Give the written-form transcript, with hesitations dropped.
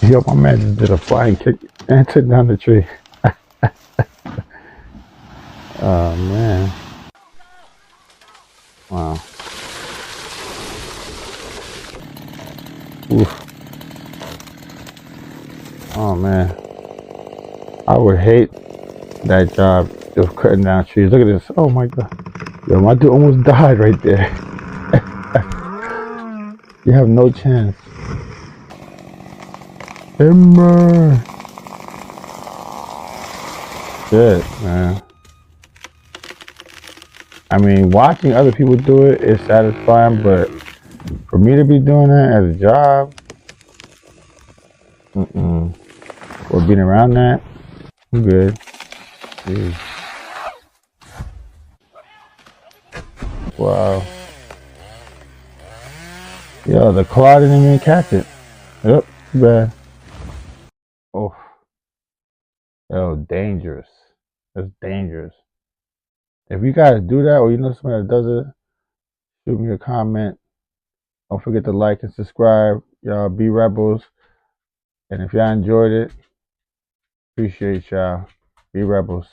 Yo, my man just did a flying kick and took down the tree. Oh man. Wow. Oof. Oh man. I would hate that job of cutting down trees. Look at this. Oh my god. Yo, my dude almost died right there. You have no chance. Timber. Shit, man. I mean, watching other people do it is satisfying, but for me to be doing that as a job, mm-mm. Or being around that, I'm good. Jeez. Wow. Yo, the claw didn't even catch it. Yep, too bad. Oh, yo, dangerous. That's dangerous. If you guys do that, or you know somebody that does it, shoot me a comment. Don't forget to like and subscribe. Y'all be rebels. And if y'all enjoyed it, appreciate y'all. Be rebels.